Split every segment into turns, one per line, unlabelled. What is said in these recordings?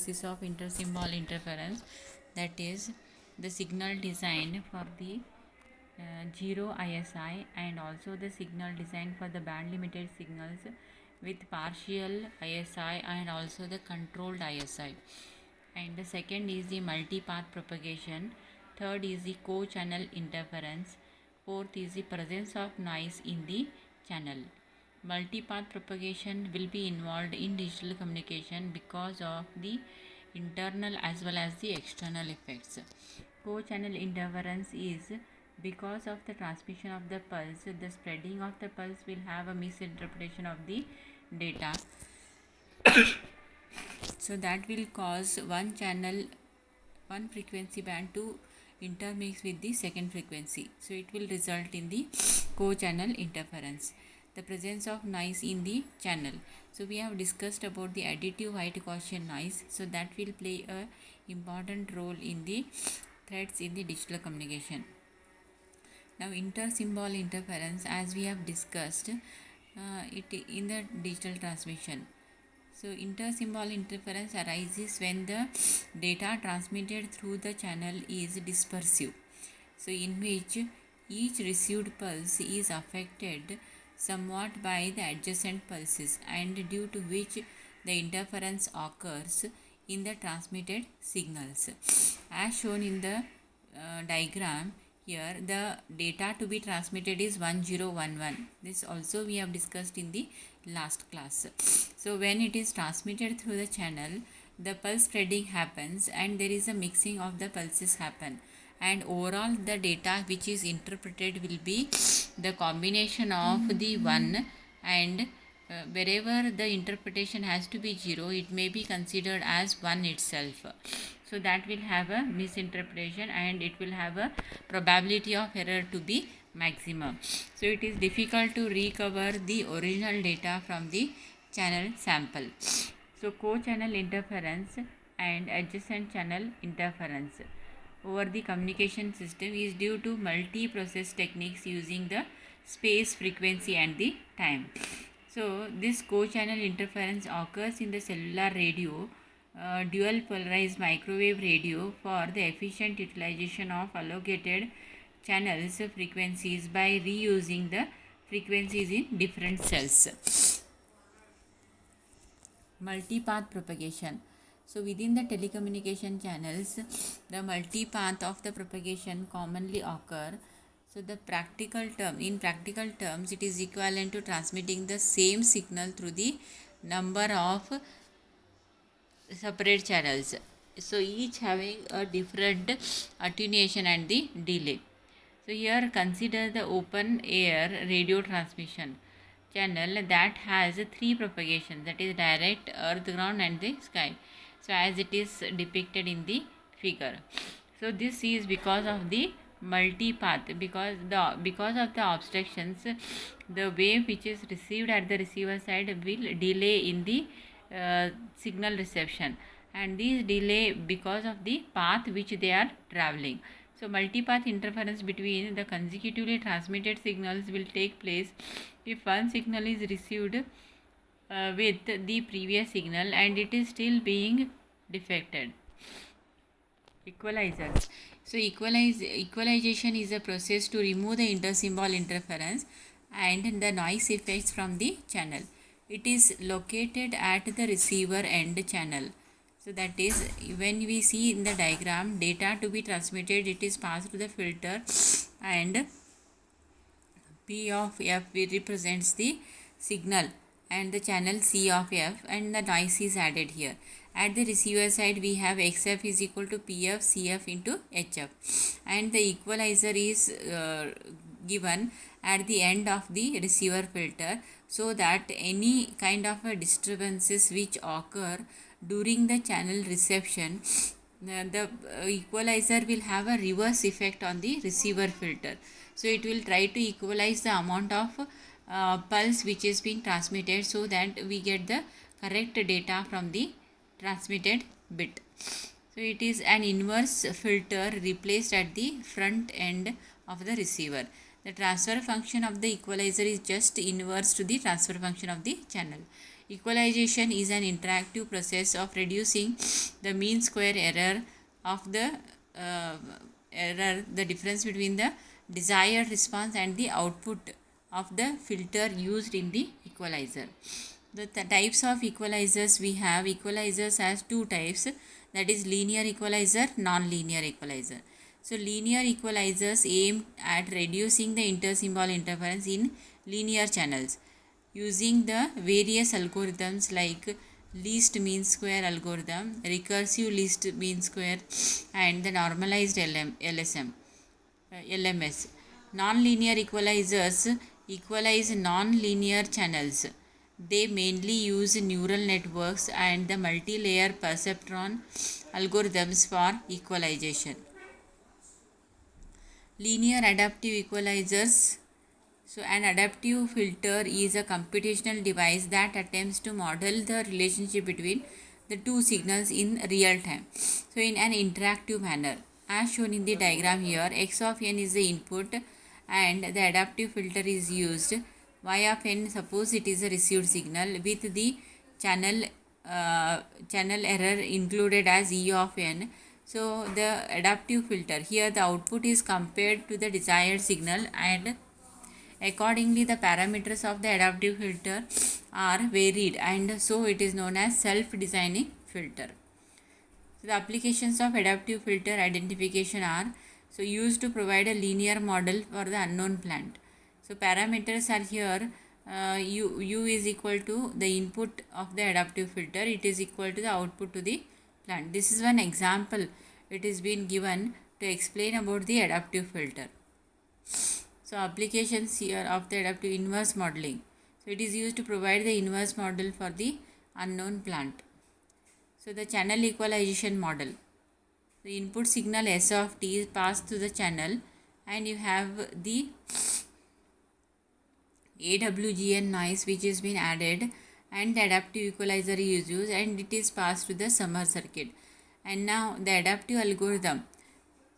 Analysis of intersymbol interference, that is the signal designed for the zero ISI and also the signal designed for the band limited signals with partial ISI and also the controlled ISI. And the second is the multipath propagation. Third is the co-channel interference. Fourth is the presence of noise in the channel. Multipath propagation will be involved in digital communication because of the internal as well as the external effects. Co-channel interference is because of the transmission of the pulse, the spreading of the pulse will have a misinterpretation of the data. So that will cause one frequency band to intermix with the second frequency. So it will result in the co-channel interference. The presence of noise in the channel. So we have discussed about the additive white Gaussian noise. So that will play a important role in the threads in the digital communication. Now intersymbol interference, as we have discussed it in the digital transmission. So intersymbol interference arises when the data transmitted through the channel is dispersive. So in which each received pulse is affected somewhat by the adjacent pulses, and due to which the interference occurs in the transmitted signals. As shown in the diagram here, the data to be transmitted is 1011. This also we have discussed in the last class. So when it is transmitted through the channel, the pulse spreading happens and there is a mixing of the pulses happen, and overall the data which is interpreted will be the combination of the 1 and wherever the interpretation has to be 0, it may be considered as 1 itself. So that will have a misinterpretation and it will have a probability of error to be maximum. So it is difficult to recover the original data from the channel sample. So co-channel interference and adjacent channel interference over the communication system is due to multi-process techniques using the space, frequency and the time. So this co-channel interference occurs in the cellular radio, dual polarized microwave radio for the efficient utilization of allocated channels frequencies by reusing the frequencies in different cells. Multipath propagation. So within the telecommunication channels, the multipath of the propagation commonly occur. So in practical terms, it is equivalent to transmitting the same signal through the number of separate channels. So each having a different attenuation and the delay. So here consider the open air radio transmission channel that has three propagations, that is direct, earth, ground and the sky. So as it is depicted in the figure. So this is because of the multipath, because of the obstructions, the wave which is received at the receiver side will delay in the signal reception, and these delay because of the path which they are traveling. So multipath interference between the consecutively transmitted signals will take place if one signal is received with the previous signal and it is still being defected. Equalizers. So equalization is a process to remove the intersymbol interference and the noise effects from the channel. It is located at the receiver end channel. So that is, when we see in the diagram, data to be transmitted, it is passed through the filter and P of F represents the signal and the channel C of F, and the noise is added here. At the receiver side we have XF is equal to PF CF into HF, and the equalizer is given at the end of the receiver filter, so that any kind of disturbances which occur during the channel reception, the equalizer will have a reverse effect on the receiver filter. So it will try to equalize the amount of pulse which is being transmitted, so that we get the correct data from the transmitted bit. So it is an inverse filter replaced at the front end of the receiver. The transfer function of the equalizer is just inverse to the transfer function of the channel. Equalization is an interactive process of reducing the mean square error of the difference between the desired response and the output of the filter used in the equalizer. The types of equalizers we have: equalizers has two types, that is linear equalizer, non-linear equalizer. So linear equalizers aim at reducing the intersymbol interference in linear channels using the various algorithms like least mean square algorithm, recursive least mean square, and the normalized LMS. Non-linear equalizers equalize non-linear channels. They mainly use neural networks and the multi-layer perceptron algorithms for equalization. Linear adaptive equalizers. So an adaptive filter is a computational device that attempts to model the relationship between the two signals in real time, so in an interactive manner. As shown in the diagram here, x of n is the input and the adaptive filter is used. Y of n, suppose it is a received signal with the channel error included as E of n. So the adaptive filter, here the output is compared to the desired signal, and accordingly the parameters of the adaptive filter are varied, and so it is known as self-designing filter. So the applications of adaptive filter identification are used to provide a linear model for the unknown plant. So parameters are here, u is equal to the input of the adaptive filter, it is equal to the output to the plant. This is one example it is been given to explain about the adaptive filter. So applications here of the adaptive inverse modeling. So it is used to provide the inverse model for the unknown plant. So the channel equalization model. The input signal S of t is passed to the channel, and you have the AWGN noise which has been added, and the adaptive equalizer is used, and it is passed to the summer circuit. And now the adaptive algorithm.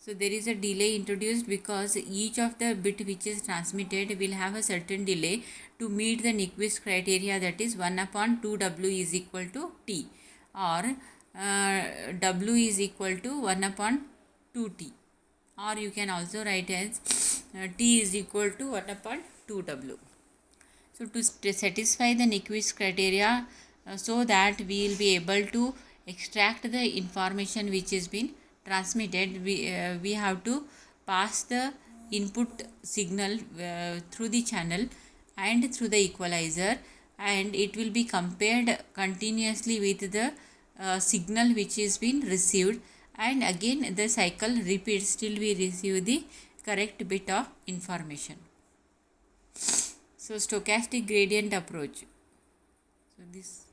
So there is a delay introduced because each of the bit which is transmitted will have a certain delay to meet the Nyquist criteria, that is 1 upon 2w is equal to t, or w is equal to 1 upon 2t, or you can also write as t is equal to 1 upon 2w. So to satisfy the Nyquist criteria, so that we will be able to extract the information which has been transmitted, we have to pass the input signal through the channel and through the equalizer, and it will be compared continuously with the signal which is been received, and again the cycle repeats till we receive the correct bit of information. So stochastic gradient approach. So this